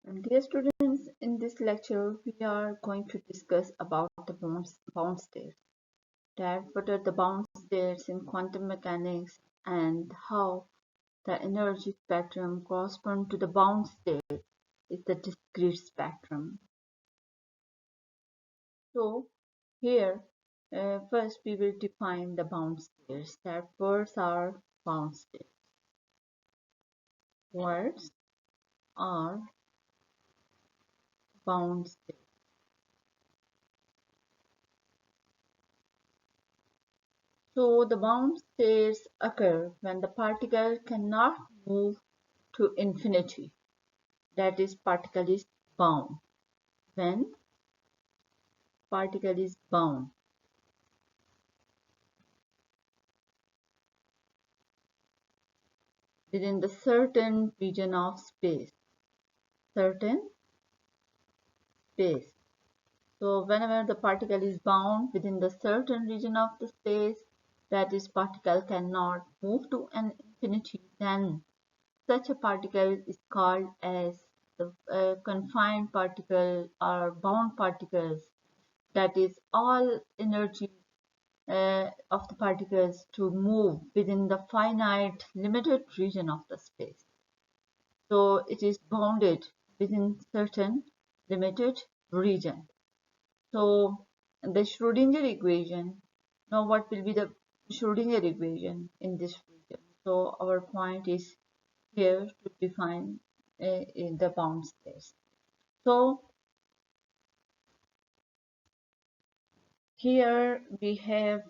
Dear students, in this lecture, we are going to discuss about the bound states. That what are the bound states in quantum mechanics and how the energy spectrum correspond to the bound state is the discrete spectrum. So here, first we will define the bound states. That words are bound states. Words are bound states. So the bound states occur when the particle cannot move to infinity. That is, particle is bound. When particle is bound. Within the certain region of space. Certain space. So whenever the particle is bound within the certain region of the space, that is, particle cannot move to an infinity, then such a particle is called as the confined particle or bound particles. That is, all energy of the particles to move within the finite limited region of the space. So it is bounded within certain limited region. So the Schrodinger equation, now what will be the Schrodinger equation in this region? So our point is here to define in the bound states. So here we have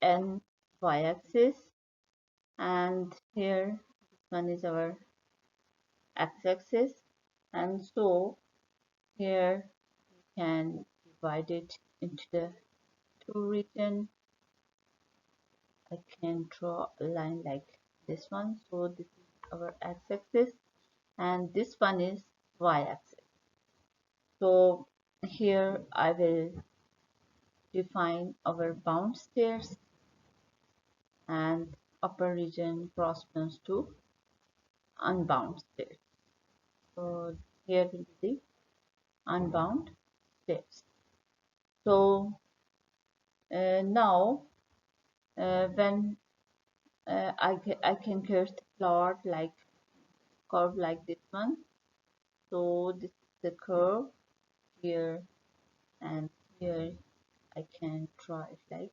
an y-axis, and here this one is our x-axis, and so here we can divide it into the two regions. I can draw a line like this one. So this is our x-axis and this one is y-axis. So here I will define our bound states, and upper region corresponds to unbound states. So here will be the unbound states. So now when I can create the plot like curve like this one. So this is the curve here, and here I can draw it like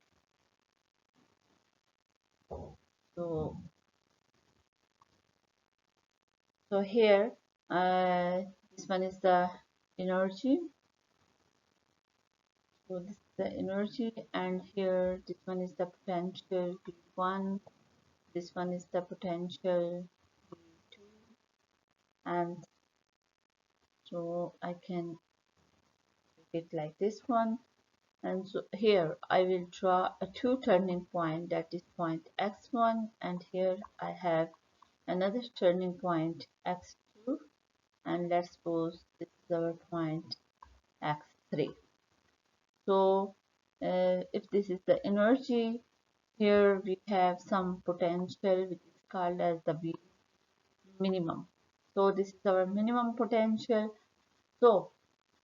so. So here this one is the energy. So this is the energy, and here this one is the potential V1. This one is the potential V2, and so I can make it like this one. And so here I will draw a two turning point, that is point x1, and here I have another turning point x2, and let's suppose this is our point x3. So if this is the energy, here we have some potential which is called as the V minimum. So this is our minimum potential. So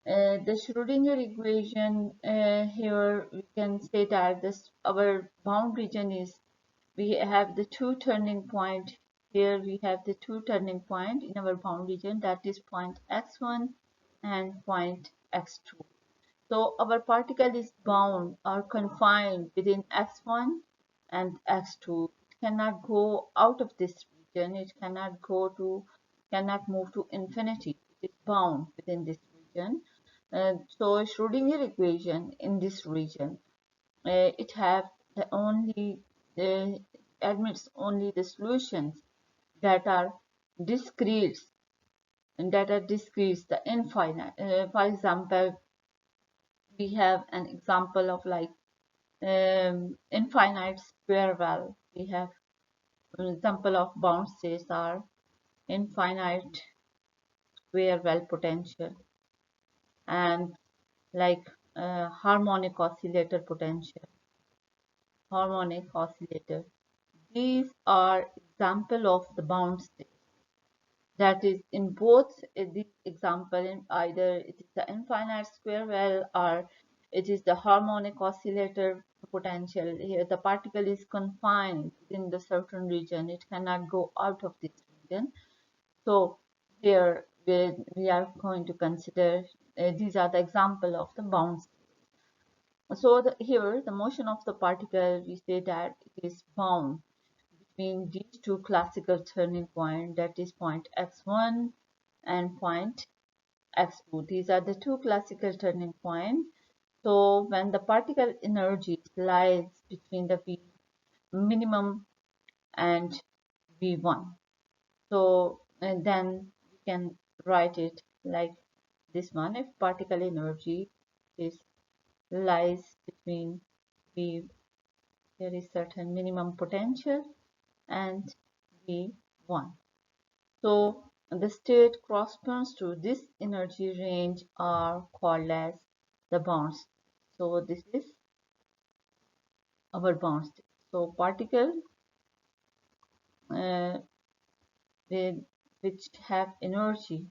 the Schrodinger equation, here we can say that this our bound region is, we have the two turning point. Here we have the two turning point in our bound region, that is point x1 and point x2. So our particle is bound or confined within x1 and x2. It cannot go out of this region. It cannot move to infinity. It is bound within this region. So Schrodinger equation in this region, it have the only admits only the solutions that are discrete, the infinite. For example, we have an example of like infinite square well. We have an example of bound states are infinite square well potential and like harmonic oscillator potential, harmonic oscillator. These are example of the bound states. That is, in both this example, in either it is the infinite square well or it is the harmonic oscillator potential. Here the particle is confined within the certain region, it cannot go out of this region. So here we are going to consider these are the example of the bounds. So here the motion of the particle, we say that it is bound between these two classical turning points, that is point x1 and point x2. These are the two classical turning points. So when the particle energy lies between the V minimum and V1, so and then we can write it like this one. If particle energy is lies between V, there is certain minimum potential, and V1. So the state corresponds to this energy range are called as the bound state. So this is our bound state. So particle uh, with, which have energy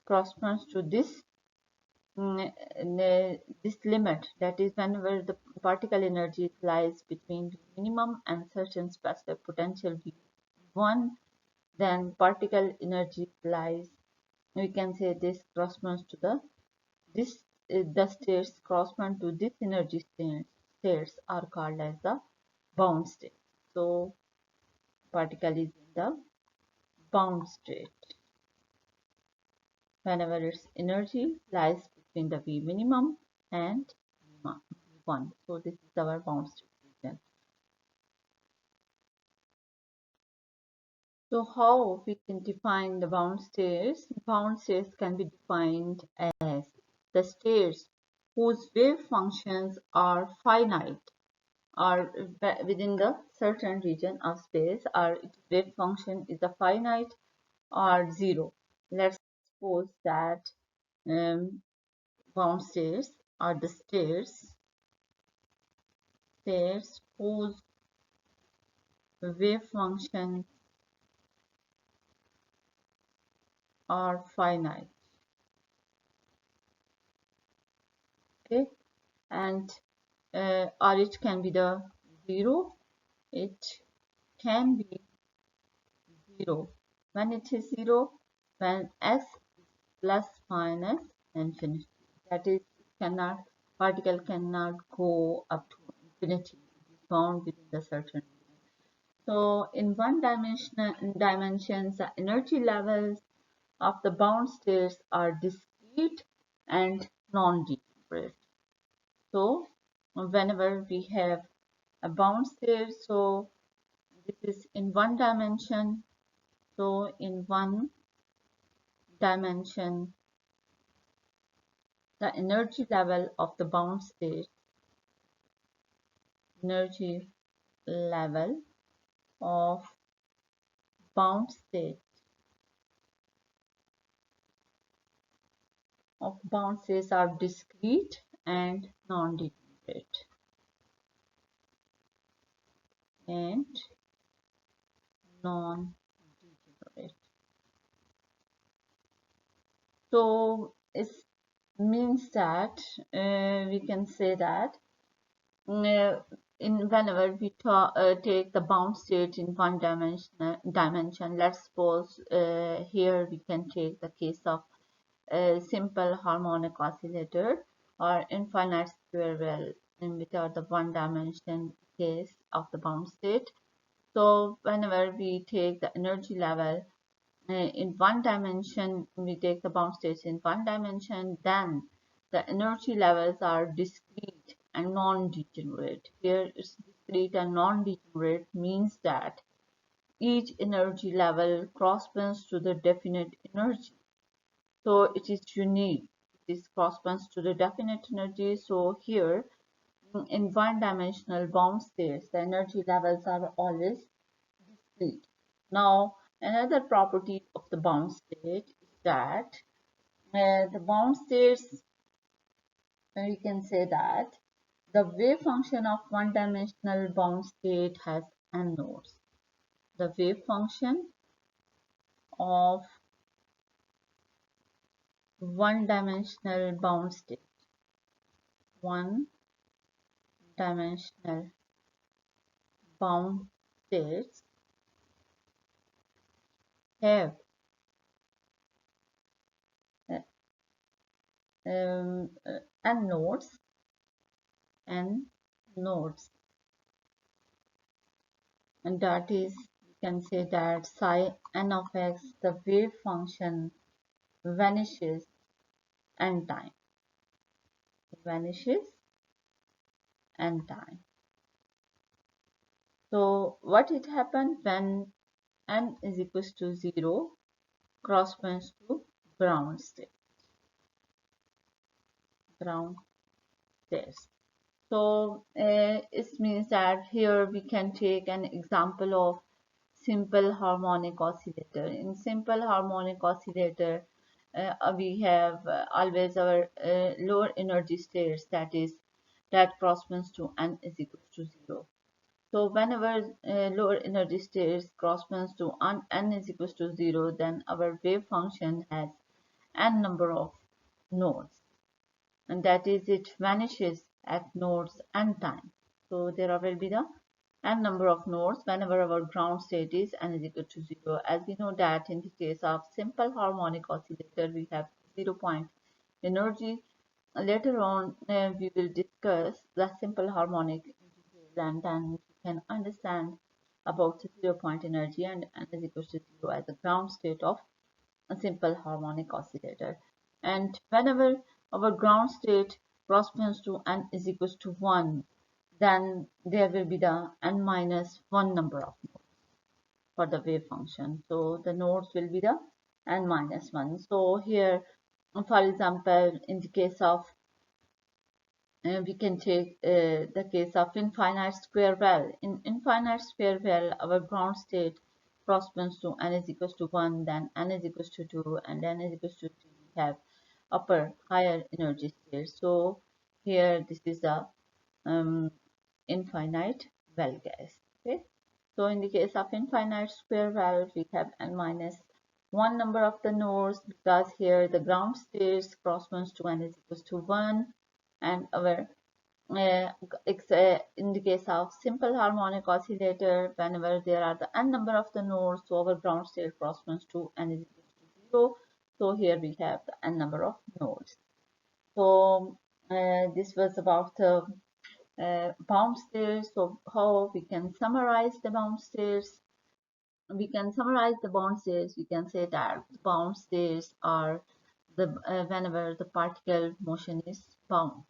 corresponds to this this limit, that is whenever the particle energy lies between minimum and certain specific potential V1, then particle energy lies, we can say this corresponds to this the states correspond to this energy states are called as the bound state. So particle is in the bound state whenever its energy lies between the V minimum and V1. So this is our bound state region. So how we can define the bound states? Bound states can be defined as the states whose wave functions are finite or within the certain region of space, or its wave function is a finite or zero. Let's suppose that um, bound states are the states whose wave functions are finite. Okay, and or it can be the zero. It can be zero when it is zero, when s plus minus infinity. That is, cannot particle cannot go up to infinity. It is bound within the certain region. So in one dimensions, the energy levels of the bound states are discrete and non-degenerate. So whenever we have a bound state, so this is in one dimension. So in one dimension, the energy level of the bound state, energy level of bound state bound states are discrete and non-degenerate. And non-degenerate. So it means that we can say that in whenever we take the bound state in one dimension, let's suppose here we can take the case of a simple harmonic oscillator or infinite square well in without the one dimension case of the bound state. So whenever we take the energy level in one dimension, we take the bound states in one dimension, then the energy levels are discrete and non-degenerate. Here it's discrete and non-degenerate means that each energy level corresponds to the definite energy. So it is unique. This corresponds to the definite energy. So here in one dimensional bound states, the energy levels are always discrete. Now, another property of the bound state is that the bound states, we can say that the wave function of one-dimensional bound state has n nodes. The wave function of one-dimensional bound state. One-dimensional bound states have uh, um, uh, n nodes n nodes, and that is, you can say that psi n of x, the wave function, vanishes n time, vanishes n time. So what it happened when n is equals to 0 corresponds to ground state, ground state. So it means that here we can take an example of simple harmonic oscillator. In simple harmonic oscillator, we have always our lower energy states, that corresponds to n is equal to 0. So whenever lower energy states corresponds to n is equal to 0, then our wave function has n number of nodes, and that is, it vanishes at nodes n time. So there will be the n number of nodes whenever our ground state is n is equal to 0. As we know that in the case of simple harmonic oscillator, we have 0 point energy. Later on, we will discuss the simple harmonic in detail, and then we can understand about the 0 point energy and n is equal to 0 as the ground state of a simple harmonic oscillator. And whenever our ground state corresponds to n is equals to 1, then there will be the n minus 1 number of nodes for the wave function. So the nodes will be the n minus 1. So here, for example, in the case of we can take the case of infinite square well. In infinite square well, our ground state corresponds to n is equals to 1, then n is equals to 2, and n is equals to 3. We have upper higher energy state. So here this is the um, infinite well gas. Okay. So in the case of infinite square well, we have n minus 1 number of the nodes, because here the ground state corresponds to n is equals to 1, and our in the case of simple harmonic oscillator, whenever there are the n number of the nodes, so our ground state corresponds to n is equal to 0. So here we have the n number of nodes. So this was about the bound states. So how we can summarize the bound states? We can summarize the bound states. We can say that the bound states are the whenever the particle motion is bound.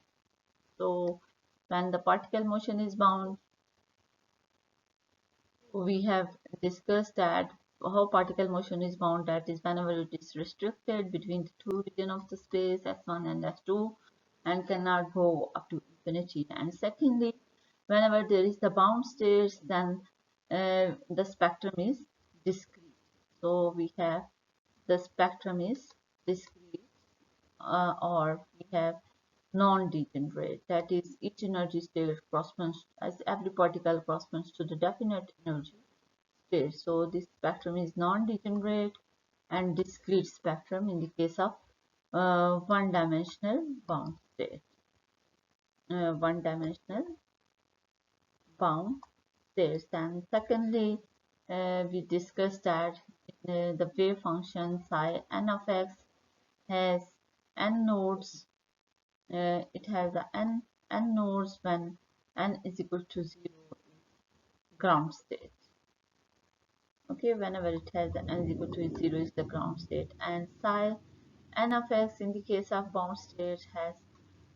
So when the particle motion is bound, we have discussed that how particle motion is bound, that is whenever it is restricted between the two regions of the space S1 and S2 and cannot go up to infinity. And secondly, whenever there is the bound states, then the spectrum is discrete. So we have the spectrum is discrete, or we have non-degenerate, that is, each energy state corresponds, as every particle corresponds to the definite energy state. So this spectrum is non-degenerate and discrete spectrum in the case of one-dimensional bound state. One-dimensional bound states. And secondly, we discussed that the wave function psi n of x has n nodes. It has the n nodes when n is equal to 0 ground state. Okay, whenever it has the n is equal to 0 is the ground state, and psi n of x in the case of bound state has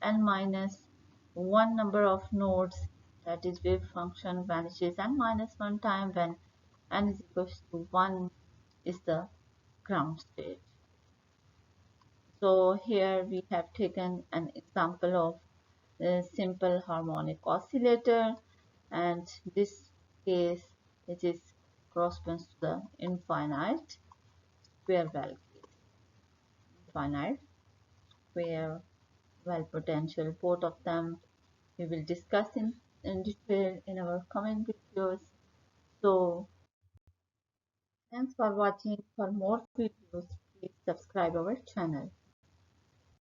n minus 1 number of nodes, that is, wave function vanishes n minus 1 time when n is equal to 1 is the ground state. So here we have taken an example of a simple harmonic oscillator, and this case it is corresponds to the infinite square well case. Infinite square well potential, both of them we will discuss in detail in our coming videos. So thanks for watching. For more videos, please subscribe our channel.